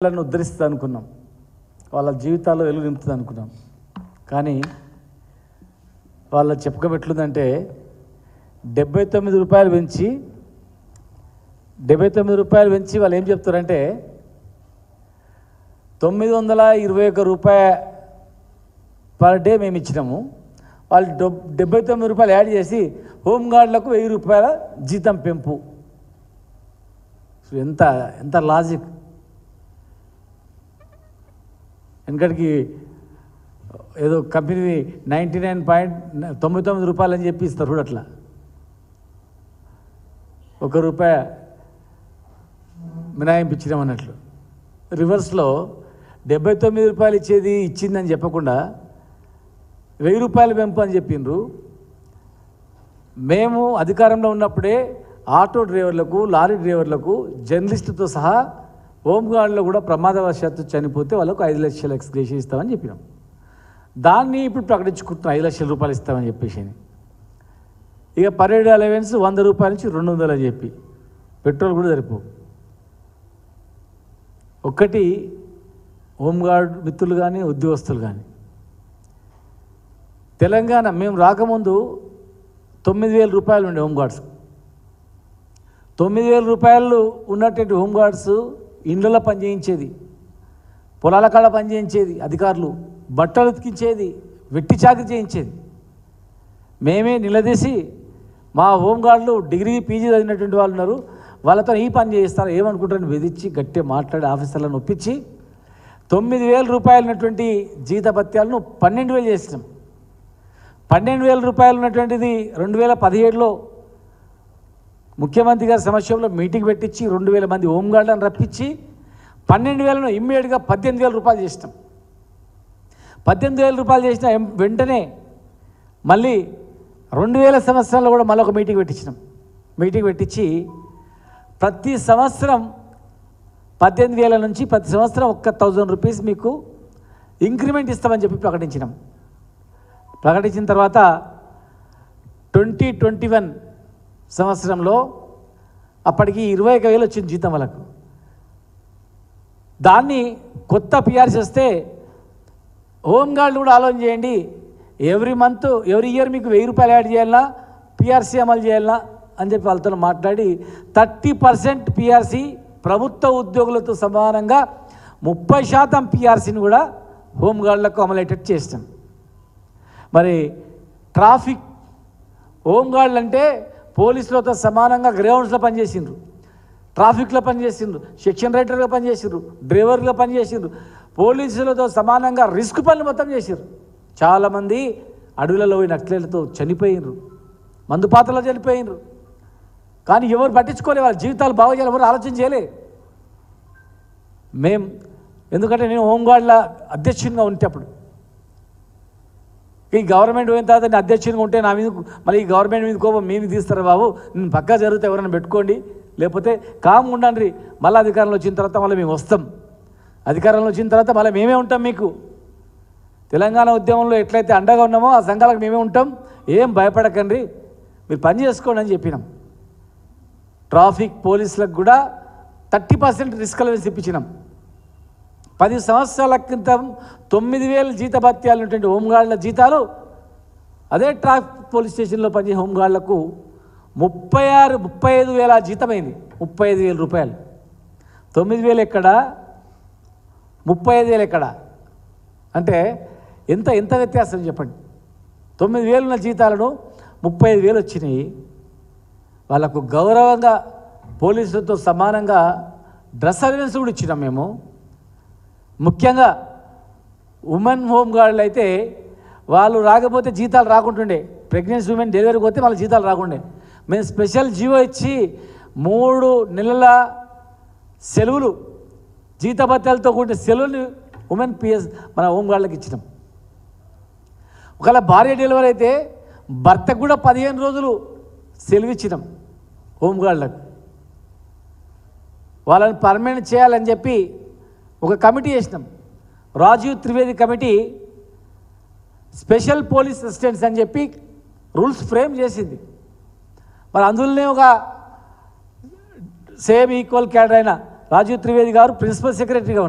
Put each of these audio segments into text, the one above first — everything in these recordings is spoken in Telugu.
వాళ్ళని ఉద్ధరిస్తుంది అనుకున్నాం, వాళ్ళ జీవితాల్లో వెలుగు నింపుతుంది అనుకున్నాం. కానీ వాళ్ళ చెప్పుకోబెట్లుందంటే 79 రూపాయలు పెంచి వాళ్ళు ఏం చెప్తారంటే 921 రూపాయ పర్ డే మేము ఇచ్చినాము. వాళ్ళు 79 రూపాయలు యాడ్ చేసి హోంగార్డులకు 1000 రూపాయల జీతం పెంపు. ఎంత ఎంత లాజిక్! ఎందుకంటే ఏదో కంపెనీ 99.99 రూపాయలు అని చెప్పి ఇస్తారు చూడు, అట్లా ₹1 మినాయింపించడం అన్నట్లు. రివర్స్లో 79 రూపాయలు ఇచ్చిందని చెప్పకుండా 1000 రూపాయలు పెంపు అని చెప్పిండ్రు. మేము అధికారంలో ఉన్నప్పుడే ఆటో డ్రైవర్లకు, లారీ డ్రైవర్లకు, జర్నలిస్టుతో సహా హోంగార్డులో కూడా ప్రమాదవశాత్తు చనిపోతే వాళ్ళకు 5 లక్షల ఎక్స్గ్రేషన్ ఇస్తామని చెప్పినాం. దాన్ని ఇప్పుడు ప్రకటించుకుంటున్నాం 5 లక్షల రూపాయలు ఇస్తామని చెప్పేసి. ఇక పరేడ్ అలవెన్స్ 100 రూపాయల నుంచి 200 అని చెప్పి పెట్రోల్ కూడా సరిపో. ఒక్కటి హోంగార్డ్ మిత్రులు కానీ ఉద్యోగస్తులు కానీ, తెలంగాణ మేము రాకముందు 9,000 రూపాయలు ఉండే హోంగార్డ్స్. 9,000 రూపాయలు ఉన్నటువంటి హోంగార్డ్స్ ఇండ్లలో పనిచేయించేది, పొలాల కాడ పనిచేయించేది, అధికారులు బట్టలు ఉతికించేది, వెట్టి చాకరీ చేయించేది. మేమే నిలదీసి మా హోంగార్డులు డిగ్రీ పీజీ చదివినటువంటి వాళ్ళు ఉన్నారు, వాళ్ళతో ఈ పని చేయిస్తారు ఏమనుకుంటారని బెదిరించి గట్టిగా మాట్లాడి ఆఫీసర్లను ఒప్పించి 9,000 రూపాయలు ఉన్నటువంటి జీతభత్యాలను 12,000 చేసినాం. 12,000 రూపాయలు ఉన్నటువంటిది 2017లో ముఖ్యమంత్రి గారి సమక్షంలో మీటింగ్ పెట్టించి 2,000 మంది హోంగార్డులను రప్పించి 12,000ను ఇమ్మీడియట్గా 18,000 రూపాయలు చేసినాం. 18,000 రూపాయలు చేసిన వెంటనే మళ్ళీ 2000 సంవత్సరంలో కూడా మళ్ళీ ఒక మీటింగ్ పెట్టించినాం. మీటింగ్ పెట్టించి ప్రతి సంవత్సరం 18,000 నుంచి ప్రతి సంవత్సరం 1,000 రూపీస్ మీకు ఇంక్రిమెంట్ ఇస్తామని చెప్పి ప్రకటించినాం. ప్రకటించిన తర్వాత 2021 సంవత్సరంలో అప్పటికి 21,000 వచ్చింది జీతం వాళ్ళకు. దాన్ని కొత్త పిఆర్సీ వస్తే హోంగార్డులు కూడా ఆలోచన చేయండి, ఎవ్రీ ఇయర్ మీకు 1000 రూపాయలు యాడ్ చేయాలా, పిఆర్సీ అమలు చేయాలా అని చెప్పి వాళ్ళతో మాట్లాడి 30% పిఆర్సీ ప్రభుత్వ ఉద్యోగులతో సమానంగా 30% పిఆర్సీని కూడా హోంగార్డులకు అమలయ్యేటట్టు చేస్తాం. మరి ట్రాఫిక్ హోంగార్డులు అంటే పోలీసులతో సమానంగా గ్రౌండ్స్లో పనిచేసిండ్రు, ట్రాఫిక్లో పనిచేసిండ్రు, సెక్షన్ రైటర్గా పనిచేసిండ్రు, డ్రైవర్గా పనిచేసిండ్రు, పోలీసులతో సమానంగా రిస్క్ పనులు మొత్తం చేసిండ్రు. చాలామంది అడవులలో పోయి నక్సలైట్లతో చనిపోయినరు, మందుపాత్రలో చనిపోయినరు. కానీ ఎవరు పట్టించుకోలే, వాళ్ళ జీవితాలు బాగా చేయాలి, ఎవరు ఆలోచన చేయలే. ఎందుకంటే నేను హోంగార్డుల అధ్యక్షునిగా ఉంటే అప్పుడు ఈ గవర్నమెంట్ పోయిన తర్వాత నేను అధ్యక్షునిగా ఉంటే నా మీద మళ్ళీ ఈ గవర్నమెంట్ మీద కోపం మేము తీస్తారు బాబు, నేను పక్కా జరిగితే ఎవరైనా పెట్టుకోండి, లేకపోతే కామ్గా ఉండండి, మళ్ళీ అధికారంలో వచ్చిన తర్వాత మళ్ళీ మేము వస్తాం, అధికారంలో వచ్చిన తర్వాత మళ్ళీ మేమే ఉంటాం, మీకు తెలంగాణ ఉద్యమంలో ఎట్లయితే అండగా ఉన్నామో ఆ సంఘాలకు మేమే ఉంటాం, ఏం భయపడకండి, మీరు పని చేసుకోండి అని చెప్పినాం. ట్రాఫిక్ పోలీసులకు కూడా 30% రిస్క్ అలవెన్స్ ఇప్పించినాం. 10 సంవత్సరాల క్రితం 9,000 జీతభత్యాలు ఉన్నటువంటి హోంగార్డుల జీతాలు అదే ట్రాఫిక్ పోలీస్ స్టేషన్లో పనిచేసే హోంగార్డులకు 35,000 జీతమైంది. 35,000 రూపాయలు. 9,000 ఎక్కడ, 35,000 ఎక్కడ అంటే ఎంత వ్యత్యాసం చెప్పండి. 9,000 ఉన్న జీతాలను 35,000 వచ్చినాయి. వాళ్ళకు గౌరవంగా పోలీసులతో సమానంగా డ్రెస్ అలవెన్స్ కూడా ఇచ్చినాం మేము. ముఖ్యంగా ఉమెన్ హోంగార్డులు అయితే వాళ్ళు రాకపోతే జీతాలు రాకుంటుండే, ప్రెగ్నెన్సీ ఉమెన్ డెలివరీకి పోతే వాళ్ళ జీతాలు రాకుండే. మేము స్పెషల్ జీవో ఇచ్చి 3 నెలల సెలవులు జీతభత్యాలతో కూడిన సెలవులు ఉమెన్ పిఎస్ మన హోంగార్డులకు ఇచ్చినాం. ఒకవేళ భార్య డెలివరీ అయితే భర్తకు కూడా 15 రోజులు సెలవు ఇచ్చినాం హోంగార్డులకు. వాళ్ళని పర్మనెంట్ చేయాలని చెప్పి ఒక కమిటీ చేసినాం, Rajiv Trivedi committee. Special police assistants అని చెప్పి రూల్స్ ఫ్రేమ్ చేసింది. మరి అందులోనే ఒక సేమ్ ఈక్వల్ క్యాడర్ అయిన రాజీవ్ త్రివేది గారు ప్రిన్సిపల్ సెక్రటరీగా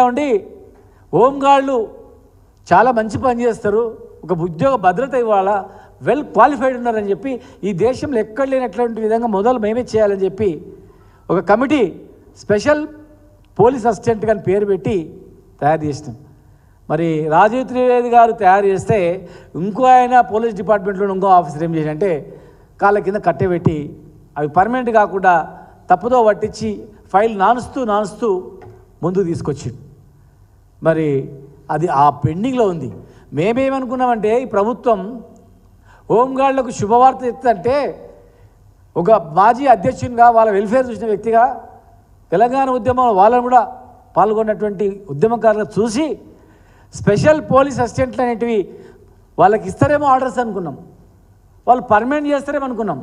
ఉండి హోంగార్డులు చాలా మంచి పని చేస్తారు, ఒక ఉద్యోగ భద్రత ఇవ్వాలా, వెల్ క్వాలిఫైడ్ ఉన్నారని చెప్పి ఈ దేశంలో ఎక్కడ లేనటువంటి విధంగా మొదలు మేమే చేయాలని చెప్పి ఒక కమిటీ స్పెషల్ పోలీస్ అసిస్టెంట్ అని పేరు పెట్టి తయారు చేసినాం. మరి రాజీవ్ త్రివేది గారు తయారు చేస్తే ఇంకో ఆయన పోలీస్ డిపార్ట్మెంట్లో ఇంకో ఆఫీసర్ ఏం చేశారంటే కాళ్ళ కింద కట్టెబెట్టి అవి పర్మనెంట్ కాకుండా తప్పుదో పట్టించి ఫైల్ నానుస్తూ ముందుకు తీసుకొచ్చి మరి అది ఆ పెండింగ్లో ఉంది. మేమేమనుకున్నామంటే ఈ ప్రభుత్వం హోంగార్డులకు శుభవార్త ఇస్తుందంటే ఒక మాజీ అధ్యక్షునిగా వాళ్ళ వెల్ఫేర్ చూసిన వ్యక్తిగా తెలంగాణ ఉద్యమంలో వాళ్ళని కూడా పాల్గొన్నటువంటి ఉద్యమకారులను చూసి స్పెషల్ పోలీస్ అసిస్టెంట్లు అనేటివి వాళ్ళకి ఇస్తారేమో ఆర్డర్స్ అనుకున్నాం, వాళ్ళు పర్మనెంట్ చేస్తారేమో అనుకున్నాం.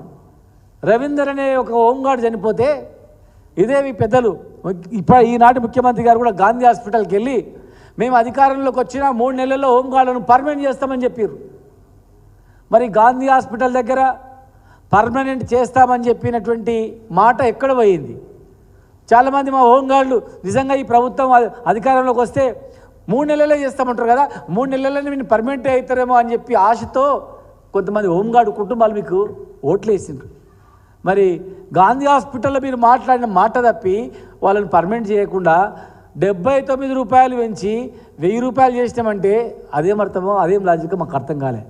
రవీందర్ అనే ఒక హోంగార్డ్ చనిపోతే ఇదేవి పెద్దలు ఈనాటి ముఖ్యమంత్రి గారు కూడా గాంధీ హాస్పిటల్కి వెళ్ళి మేము అధికారంలోకి వచ్చిన 3 నెలల్లో హోంగార్డులను పర్మనెంట్ చేస్తామని చెప్పారు. మరి గాంధీ హాస్పిటల్ దగ్గర పర్మనెంట్ చేస్తామని చెప్పినటువంటి మాట ఎక్కడ పోయింది? చాలామంది మా హోంగార్డులు నిజంగా ఈ ప్రభుత్వం అధికారంలోకి వస్తే 3 నెలలే చేస్తామంటారు కదా, 3 నెలలని మీరు పర్మనెంట్ అవుతారేమో అని చెప్పి ఆశతో కొంతమంది హోంగార్డు కుటుంబాలు మీకు ఓట్లు వేసిండ్రు. మరి గాంధీ హాస్పిటల్లో మీరు మాట్లాడిన మాట తప్పి వాళ్ళని పర్మనెంట్ చేయకుండా 79 రూపాయలు పెంచి 1000 రూపాయలు చేసినామంటే అదేం అర్థమో అదేం లాజిక్ మాకు అర్థం కాలే.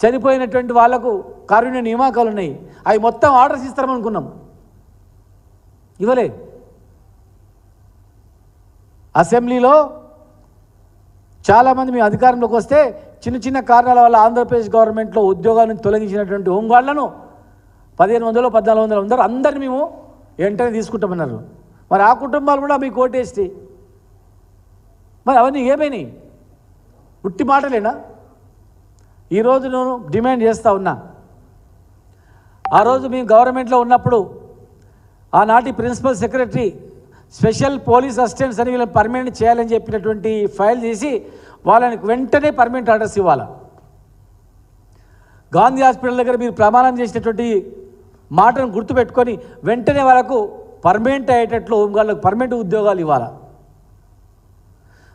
చనిపోయినటువంటి వాళ్లకు కారుణ్య నియామకాలు ఉన్నాయి, అవి మొత్తం ఆర్డర్స్ ఇస్తామనుకున్నాం, ఇవ్వలే. అసెంబ్లీలో చాలామంది మేము అధికారంలోకి వస్తే చిన్న కారణాల వల్ల ఆంధ్రప్రదేశ్ గవర్నమెంట్లో ఉద్యోగాలను తొలగించినటువంటి హోంగార్డులను 1500 1400 అందరినీ మేము వెంటనే తీసుకుంటామన్నారు. మరి ఆ కుటుంబాలు కూడా మీకు ఓటేస్తే మరి అవన్నీ ఏమైనాయి? ఉట్టి మాటలేనా? ఈరోజు నేను డిమాండ్ చేస్తూ ఉన్నా, ఆ రోజు మేము గవర్నమెంట్లో ఉన్నప్పుడు ఆనాటి principal secretary special police assistants అని వీళ్ళని పర్మనెంట్ చేయాలని చెప్పినటువంటి ఫైల్ చేసి వాళ్ళని వెంటనే పర్మనెంట్ ఆర్డర్స్ ఇవ్వాలి. గాంధీ హాస్పిటల్ దగ్గర మీరు ప్రమాణం చేసినటువంటి మాటను గుర్తుపెట్టుకొని వెంటనే వాళ్ళకు పర్మనెంట్ అయ్యేటట్లు హోంగార్డులకు పర్మనెంట్ ఉద్యోగాలు ఇవ్వాలి.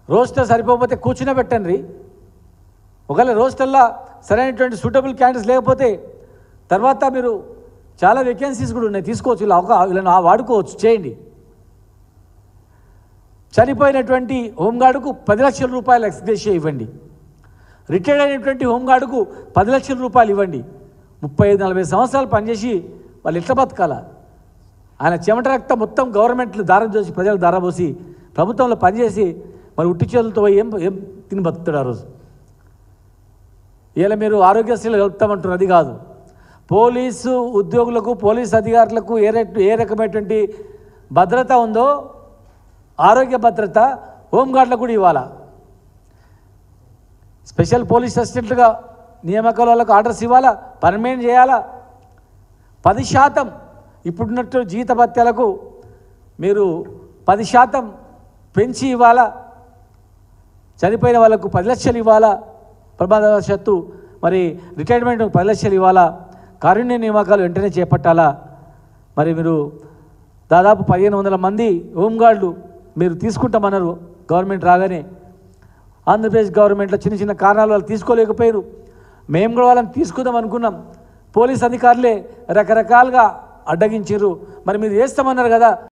రోస్టర్ సరిపోతే కూర్చునే ఒకవేళ రోస్టర్లో సరైనటువంటి సూటబుల్ క్యాండిడేట్స్ లేకపోతే తర్వాత మీరు చాలా వేకెన్సీస్ కూడా ఉన్నాయి, తీసుకోవచ్చు, వీళ్ళని వాడుకోవచ్చు, చేయండి. చనిపోయినటువంటి హోంగార్డుకు 10 లక్షల రూపాయలు ఎక్స్గ్రేషియా ఇవ్వండి. రిటైర్డ్ అయినటువంటి హోంగార్డుకు 10 లక్షల రూపాయలు ఇవ్వండి. 35-40 సంవత్సరాలు పనిచేసి వాళ్ళు ఎట్లా బతకాలా? ఆయన చెమట రక్తం మొత్తం గవర్నమెంట్లు దారం చేసి ప్రజలు దారబోసి ప్రభుత్వంలో పనిచేసి మరి ఉట్టి చేతులతో ఏం తిని బతుకుతాడు ఆ రోజు. ఇలా మీరు ఆరోగ్యశ్రీలో కలుపుతామంటున్నారు, అది కాదు. పోలీసు ఉద్యోగులకు పోలీసు అధికారులకు ఏ రకమైనటువంటి భద్రత ఉందో ఆరోగ్య భద్రత హోంగార్డులకు కూడా ఇవ్వాలా. స్పెషల్ పోలీస్ అసిస్టెంట్లుగా నియామకాల వాళ్ళకు ఆర్డర్స్ ఇవ్వాలా, పర్మనెంట్ చేయాలా. 10% ఇప్పుడున్నట్టు జీతభత్యాలకు మీరు 10% పెంచి ఇవ్వాలా. చనిపోయిన వాళ్ళకు 10 లక్షలు ఇవ్వాలా. ప్రమాదవశాత్తు మరి రిటైర్మెంట్ 10 లక్షలు ఇవ్వాలా. కారుణ్య నియామకాలు వెంటనే చేపట్టాలా. మరి మీరు దాదాపు 1500 మంది హోంగార్డులు మీరు తీసుకుంటామన్నారు గవర్నమెంట్ రాగానే. ఆంధ్రప్రదేశ్ గవర్నమెంట్లో చిన్న కారణాలు వాళ్ళు తీసుకోలేకపోయారు, మేము కూడా వాళ్ళని తీసుకుందాం అనుకున్నాం. పోలీస్ అధికారులే రకరకాలుగా అడ్డగించారు. మరి మీరు చేస్తామన్నారు కదా,